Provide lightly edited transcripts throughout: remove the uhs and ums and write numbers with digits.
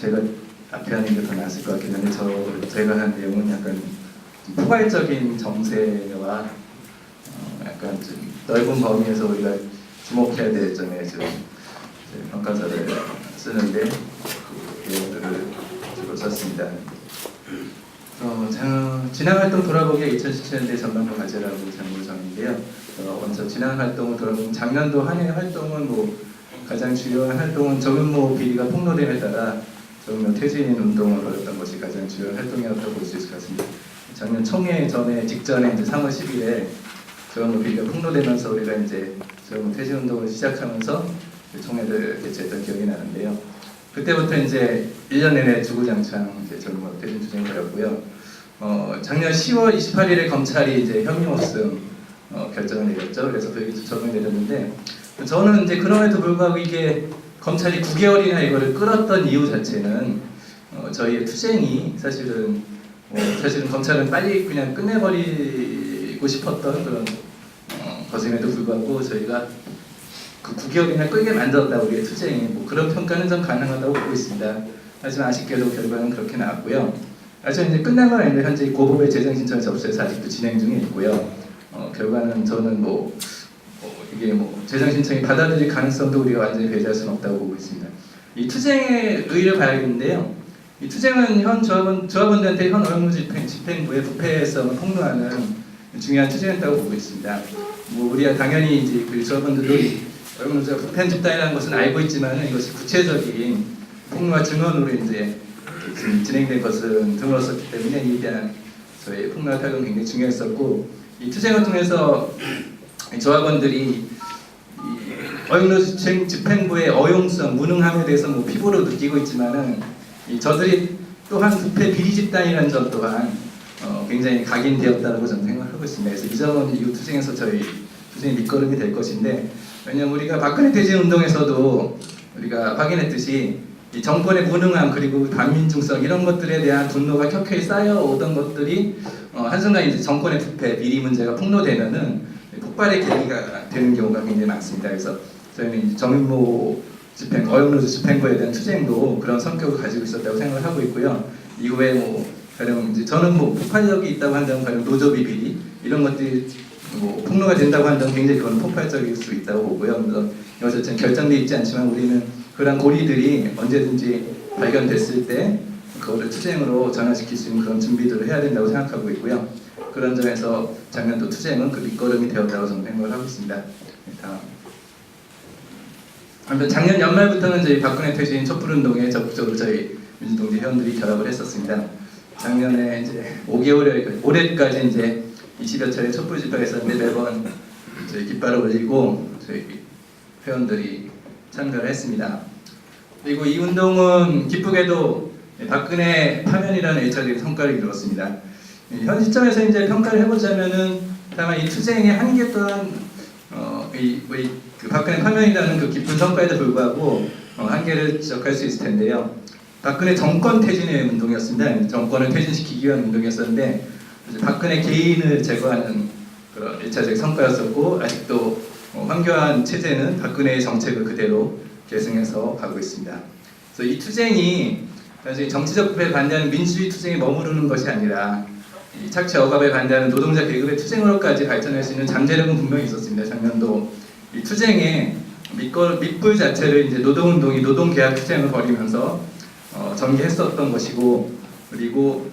제가 앞에 하는 게 더 나았을 것 같긴 한데 제가 한 내용은 약간 좀 포괄적인 정세와 약간 좀 넓은 범위에서 우리가 주목해야 될 점에 좀 평가서를 쓰는데 그 내용들을 주로 썼습니다. 지난 활동 돌아보기에 2017년대 전반부 과제라고 제목을 정했는데요. 먼저 지난 활동을 돌아보면 작년도 한 해 활동은 가장 주요한 활동은 저근모 비리가 폭로됨에 따라 저근모 퇴진 운동을 벌였던 것이 가장 주요한 활동이었다고 볼 수 있을 것 같습니다. 작년 총회 직전에 이제 3월 10일에 저근모 비리가 폭로되면서 우리가 이제 저근모 퇴진 운동을 시작하면서 총회를 개최했던 기억이 나는데요. 그때부터 이제 1년 내내 주구장창 이제 저근모 퇴진 투쟁을 벌였고요. 작년 10월 28일에 검찰이 이제 혐의 없음 결정을 내렸죠. 그래서 그 적용을 내렸는데 저는 이제 그럼에도 불구하고 이게 검찰이 9개월이나 이거를 끌었던 이유 자체는 저희의 투쟁이 사실은 검찰은 빨리 그냥 끝내버리고 싶었던 그런 것임에도 불구하고 저희가 그 9개월이나 끌게 만들었다 우리의 투쟁이 그런 평가는 좀 가능하다고 보고 있습니다. 하지만 아쉽게도 결과는 그렇게 나왔고요. 아직 이제 끝난 건 아닌데 현재 고법의 재정 신청을 접수해서 아직도 진행 중에 있고요. 결과는 저는 이게 재정 신청이 받아들일 가능성도 우리가 완전히 배제할 수는 없다고 보고 있습니다. 이 투쟁의 의의를 봐야겠는데요. 이 투쟁은 현 조합원들한테 현 어영노 집행부의 부패성을 폭로하는 중요한 투쟁이었다고 보고 있습니다. 우리가 당연히 이제 그 조합원들도 어영노조가 부패한 집단이라는 것은 알고 있지만 이것이 구체적인 폭로와 증언으로 이제 진행된 것은 드물었었기 때문에 이에 대한 저희 폭로와 타격은 굉장히 중요했었고 이 투쟁을 통해서 조합원들이 어영노조 집행부의 어용성, 무능함에 대해서 피부로 느끼고 있지만은 저들이 또한 부패 비리 집단이라는 점 또한 굉장히 각인되었다고 저는 생각하고 있습니다. 그래서 이 점은 이 투쟁에서 저희 투쟁의 밑거름이 될 것인데 왜냐하면 우리가 박근혜 퇴진 운동에서도 우리가 확인했듯이 이 정권의 무능함 그리고 반민중성 이런 것들에 대한 분노가 켜켜이 쌓여오던 것들이 한순간 이제 정권의 부패, 비리 문제가 폭로되면은 폭발의 계기가 되는 경우가 굉장히 많습니다. 그래서 저희는 이제 정윤모 어영노조 집행부에 대한 투쟁도 그런 성격을 가지고 있었다고 생각을 하고 있고요. 이후에 가령 이제 저는 폭발력이 있다고 한다면 가령 노조비 비리 이런 것들이 폭로가 된다고 한다면 굉장히 그건 폭발적일 수 있다고 보고요. 그래서 이것은 결정되어 있지 않지만 우리는 그런 고리들이 언제든지 발견됐을 때 그거를 투쟁으로 전환시킬 수 있는 그런 준비들을 해야 된다고 생각하고 있고요. 그런 점에서 작년도 투쟁은 그 밑거름이 되었다고 저는 생각을 하고 있습니다. 다음. 한편 작년 연말부터는 저희 박근혜 퇴진 촛불운동에 적극적으로 저희 민주동지 회원들이 결합을 했었습니다. 작년에 이제 5개월에 올해까지 이제 20여 차례 촛불 집회가 있었는데 매번 저희 깃발을 올리고 저희 회원들이 참가를 했습니다. 그리고 이 운동은 기쁘게도 박근혜 파면이라는 1차적인 성과를 이루었습니다. 현 시점에서 이제 평가를 해보자면은 다만 이 투쟁의 한계 또한 그 박근혜 파면이라는 그 깊은 성과에도 불구하고 한계를 지적할 수 있을 텐데요. 박근혜 정권 퇴진의 운동이었습니다. 정권을 퇴진시키기 위한 운동이었었는데 박근혜 개인을 제거하는 그런 1차적 성과였었고 아직도 황교안 체제는 박근혜의 정책을 그대로 계승해서 가고 있습니다. 그래서 이 투쟁이 사실 정치적 부패에 반대하는 민주주의 투쟁에 머무르는 것이 아니라 이 착취 억압에 반대하는 노동자 계급의 투쟁으로까지 발전할 수 있는 잠재력은 분명히 있었습니다. 작년도 이 투쟁의 밑불 자체를 이제 노동운동이 노동계약 투쟁을 벌이면서 전개했었던 것이고 그리고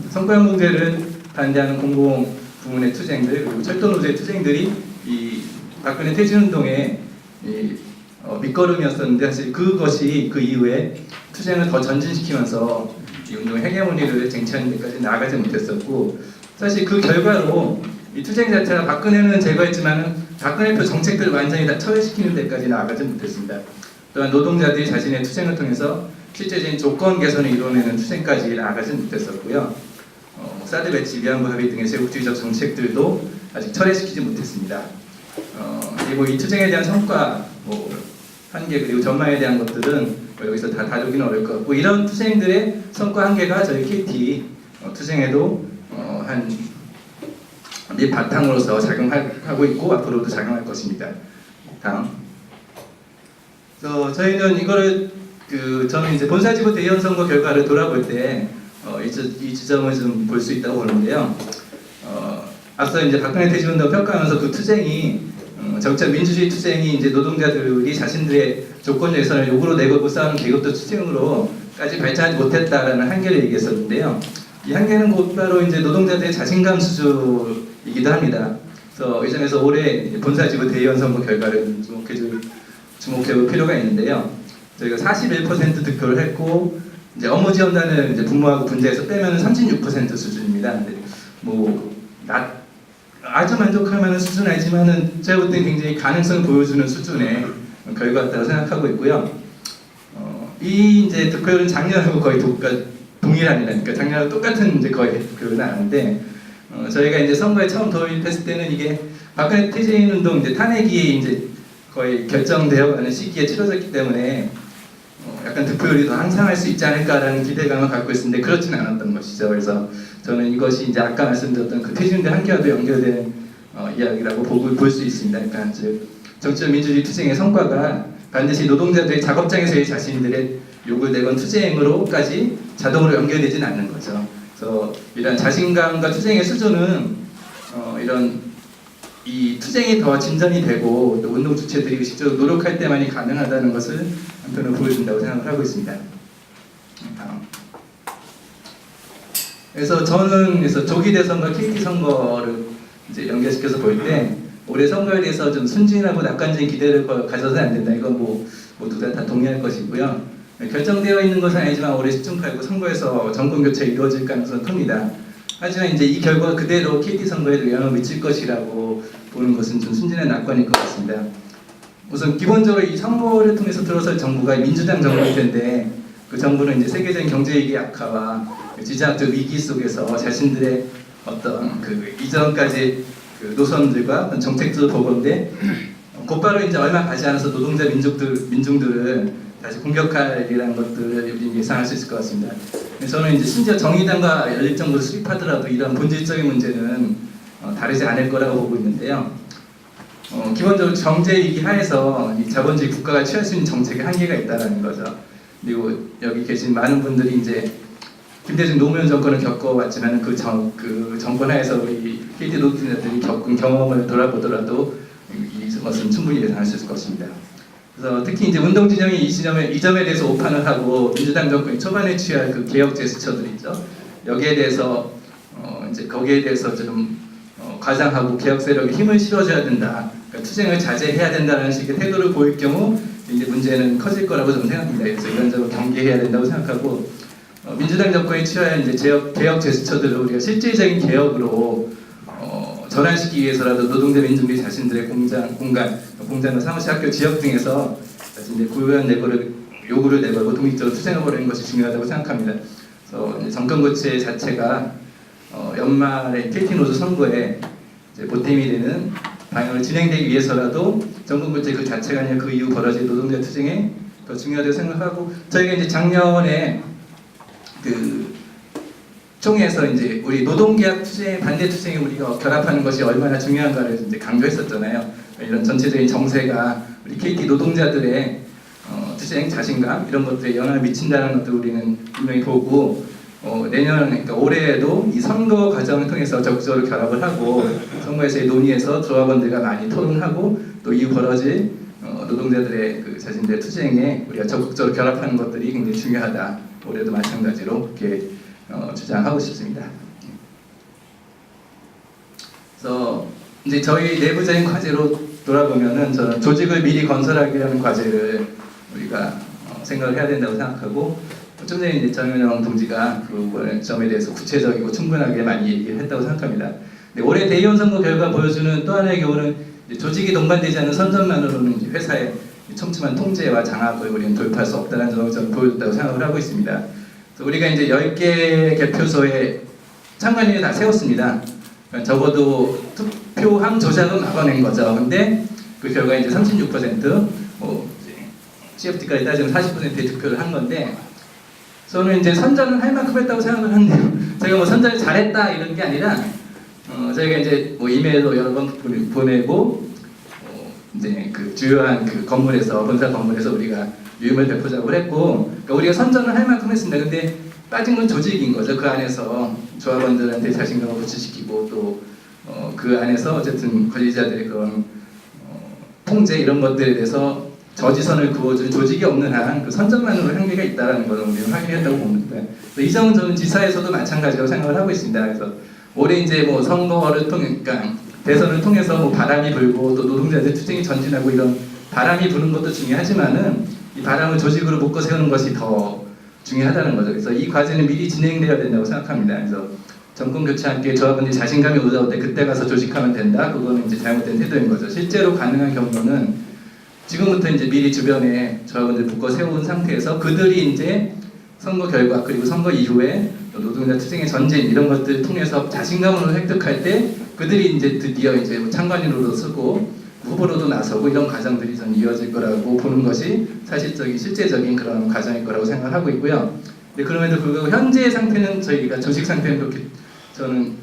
성과연봉제를 반대하는 공공 부문의 투쟁들 그리고 철도노조의 투쟁들이 이 박근혜 퇴진운동의 밑거름이었었는데 사실 그것이 그 이후에 투쟁을 더 전진시키면서 이 운동의 헤게모니를 쟁취하는 데까지 나아가지 못했었고 사실 그 결과로 이 투쟁 자체가 박근혜는 제거했지만 박근혜표 정책들을 완전히 다 처리시키는 데까지 나아가지 못했습니다. 또한 노동자들이 자신의 투쟁을 통해서 실제적인 조건 개선을 이루어내는 투쟁까지 나아가지 못했었고요. 사드 배치, 위안부 합의 등의 제국주의적 정책들도 아직 철회시키지 못했습니다. 그리고 이 투쟁에 대한 성과, 한계 그리고 전망에 대한 것들은 여기서 다 다루기는 어려울 것 같고 이런 투쟁들의 성과 한계가 저희 KT 투쟁에도 한 밑바탕으로서 작용하고 있고 앞으로도 작용할 것입니다. 다음. 그래서 저희는 이거를 저는 이제 본사지구 대의원 선거 결과를 돌아볼 때 이 지점을 좀 볼 수 있다고 보는데요. 앞서 이제 박근혜 퇴진운동 평가하면서 그 투쟁이 적자 민주주의 투쟁이 이제 노동자들이 자신들의 조건 예산을 욕으로 내걸고 싸우는 계급도 투쟁으로까지 발전하지 못했다라는 한계를 얘기했었는데요. 이 한계는 곧바로 이제 노동자들의 자신감 수준이기도 합니다. 그래서 이 점에서 올해 본사지구 대의원 선거 결과를 주목해볼 필요가 있는데요. 저희가 41% 득표를 했고 이제 업무 지원단을 이제 분모하고 분자해서 빼면 36% 수준입니다. 근데 아주 만족할 만한 수준은 아니지만은 제가 볼 때 굉장히 가능성을 보여주는 수준의 결과였다고 생각하고 있고요. 이 이제 득표율은 작년하고 거의 동일합니다. 그러니까 작년하고 똑같은 이제 거의 득표율은 아닌데 저희가 이제 선거에 처음 도입했을 때는 이게 박근혜 퇴진운동 이제 탄핵이 이제 거의 결정되어가는 시기에 치러졌기 때문에 약간 득표율이 더 항상할 수 있지 않을까라는 기대감을 갖고 있었는데 그렇지는 않았던 것이죠. 그래서 저는 이것이 이제 아까 말씀드렸던 그 퇴진대 한계와도 연결된 이야기라고 볼 수 있습니다. 그러니까 즉 정치적 민주주의 투쟁의 성과가 반드시 노동자들의 작업장에서의 자신들의 욕을 내건 투쟁으로까지 자동으로 연결되지는 않는 거죠. 그래서 이런 자신감과 투쟁의 수준은 이런 이 투쟁이 더 진전이 되고 또 운동 주체들이 의식적으로 노력할 때만이 가능하다는 것을 한편으로 보여준다고 생각을 하고 있습니다. 다음. 그래서 저는 조기 대선과 KT 선거를 이제 연결시켜서 볼 때 올해 선거에 대해서 좀 순진하고 낙관적인 기대를 가져서는 안 된다. 이건 모두 다 동의할 것이고요. 결정되어 있는 것은 아니지만 올해 10.8구 선거에서 정권 교체 이루어질 가능성은 큽니다. 하지만 이제 이 결과가 그대로 KT 선거에도 영향을 미칠 것이라고 보는 것은 좀 순진한 낙관일 것 같습니다. 우선 기본적으로 이 선거를 통해서 들어설 정부가 민주당 정부일 텐데 그 정부는 이제 세계적인 경제위기 악화와 지정학적 위기 속에서 자신들의 어떤 이전까지 노선들과 정책들을 보건데 곧바로 이제 얼마 가지 않아서 노동자 민중들을 다시 공격할이라는 것들을 예상할 수 있을 것 같습니다. 저는 이제 심지어 정의당과 연립정부를 수립하더라도 이런 본질적인 문제는 다르지 않을 거라고 보고 있는데요. 기본적으로 경제위기 하에서 이 자본주의 국가가 취할 수 있는 정책에 한계가 있다는 거죠. 그리고 여기 계신 많은 분들이 이제 김대중 노무현 정권을 겪어왔지만 그 정권 하에서 우리 KT 노동자들이 겪은 경험을 돌아보더라도 이것은 충분히 예상할 수 있을 것입니다. 그래서 특히 이제 운동 진영이 이 점에 대해서 오판을 하고 민주당 정권이 초반에 취할 그 개혁 제스처들 있죠. 여기에 대해서 이제 거기에 대해서 좀 과장하고 개혁 세력에 힘을 실어줘야 된다. 그러니까 투쟁을 자제해야 된다는 식의 태도를 보일 경우 이제 문제는 커질 거라고 저는 생각합니다. 그래서 이런 점을 경계해야 된다고 생각하고 민주당 정권이 취할 이제 개혁 제스처들을 우리가 실질적인 개혁으로 전환시키기 위해서라도 노동자 민중들이 자신들의 공장과 사무실, 학교, 지역 등에서 자신들의 고유한 요구를 내걸고 독립적으로 투쟁을 벌이는 것이 중요하다고 생각합니다. 그래서 정권 교체 자체가 연말에 KT 노조 선거에 이제 보탬이 되는 방향을 진행되기 위해서라도 정권 교체 그 자체가 아니라 그 이후 벌어진 노동자 투쟁에 더 중요하다고 생각하고 저희가 이제 작년에 총회에서 이제 우리 노동계약 투쟁 반대 투쟁에 우리가 결합하는 것이 얼마나 중요한가를 이제 강조했었잖아요. 이런 전체적인 정세가 우리 KT 노동자들의 투쟁 자신감 이런 것들에 영향을 미친다는 것도 우리는 분명히 보고 내년 그러니까 올해에도 이 선거 과정을 통해서 적극적으로 결합을 하고 선거에서의 논의에서 조합원들과 많이 토론하고 또 이후 벌어질 노동자들의 자신들의 투쟁에 우리가 적극적으로 결합하는 것들이 굉장히 중요하다. 올해도 마찬가지로 그렇게 주장하고 싶습니다. 그래서 이제 저희 내부적인 과제로 돌아보면은 저는 조직을 미리 건설하기라는 과제를 우리가 생각을 해야 된다고 생각하고 좀 전에 이제 정현영 동지가 그 점에 대해서 구체적이고 충분하게 많이 얘기를 했다고 생각합니다. 올해 대의원 선거 결과 보여주는 또 하나의 경우는 조직이 동반되지 않은 선전만으로는 이제 회사의 촘촘한 통제와 장악을 우리는 도입할 수 없다는 점을 저는 보여줬다고 생각을 하고 있습니다. 우리가 이제 10개 개표소에 참관인을 다 세웠습니다. 그러니까 적어도 투표함 조작은 막아낸 거죠. 근데 그 결과 이제 36%, CFT까지 따지면 40%의 득표를 한 건데, 저는 이제 선전을 할 만큼 했다고 생각을 하는데요. 제가 뭐 선전을 잘했다 이런 게 아니라, 저희가 이제 뭐 이메일로 여러 번 보내고, 이제 그 주요한 그 건물에서 본사 건물에서 우리가 유임을 베푸자고 했고, 그러니까 우리가 선전을 할 만큼 했습니다. 근데 빠진 건 조직인 거죠. 그 안에서 조합원들한테 자신감을 부추시키고 또 그 안에서 어쨌든 관리자들의 그런 통제 이런 것들에 대해서 저지선을 그어줄 조직이 없는 한 그 선전만으로 한계가 있다는 것을 우리는 확인했다고 봅니다. 이 점은 저는 지사에서도 마찬가지라고 생각을 하고 있습니다. 그래서 올해 이제 뭐 선거를 통해, 그러니까 대선을 통해서 뭐 바람이 불고 또 노동자들 투쟁이 전진하고 이런 바람이 부는 것도 중요하지만은 이 바람을 조직으로 묶어 세우는 것이 더 중요하다는 거죠. 그래서 이 과제는 미리 진행돼야 된다고 생각합니다. 그래서 정권 교체와 함께 조합원들이 자신감이 올라올 때 그때 가서 조직하면 된다. 그거는 이제 잘못된 태도인 거죠. 실제로 가능한 경우는 지금부터 이제 미리 주변에 조합원들 묶어 세운 상태에서 그들이 이제 선거 결과 그리고 선거 이후에 노동자 투쟁의 전진 이런 것들을 통해서 자신감을 획득할 때 그들이 이제 드디어 이제 뭐 참관인으로도 쓰고 후보로도 나서고 이런 과정들이 전 이어질 거라고 보는 것이 사실적인 실제적인 그런 과정일 거라고 생각하고 있고요. 근데 그럼에도 불구하고 현재의 상태는 저희가 조직 상태는 그렇게 저는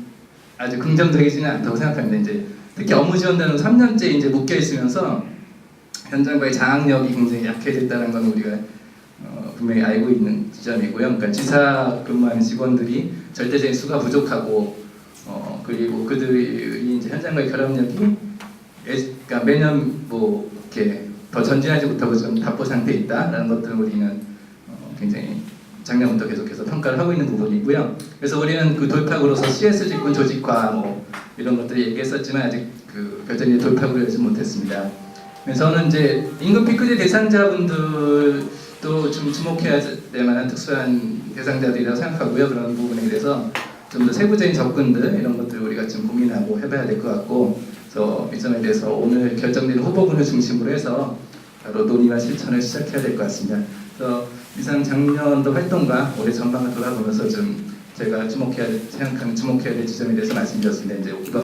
아주 긍정적이지는 않다고 생각합니다. 이제 특히 업무 지원단은 3년째 이제 묶여 있으면서 현장과의 장악력이 굉장히 약해졌다는 건 우리가 분명히 알고 있는 지점이고요. 그러니까 지사 근무하는 직원들이 절대적인 수가 부족하고 그리고 그들이 이제 현장과의 결합력이 그러니까 매년 뭐 이렇게 더 전진하지 못하고 좀 답보 상태에 있다라는 것들을 우리는 굉장히 작년부터 계속해서 평가를 하고 있는 부분이고요. 그래서 우리는 그 돌파구로서 CS 직군 조직화 뭐 이런 것들 얘기했었지만 아직 그 별도의 돌파구를 하지 못했습니다. 저는 이제 임금 피크제 대상자분들도 좀 주목해야 될 만한 특수한 대상자들이라고 생각하고요. 그런 부분에 대해서 좀 더 세부적인 접근들 이런 것들을 우리가 좀 고민하고 해봐야 될 것 같고, 그래서 이 점에 대해서 오늘 결정된 후보군을 중심으로 해서 바로 논의와 실천을 시작해야 될 것 같습니다. 그래서 이상 작년도 활동과 올해 전망을 돌아보면서 좀 제가 주목해야 될 지점에 대해서 말씀드렸습니다. 이제 이번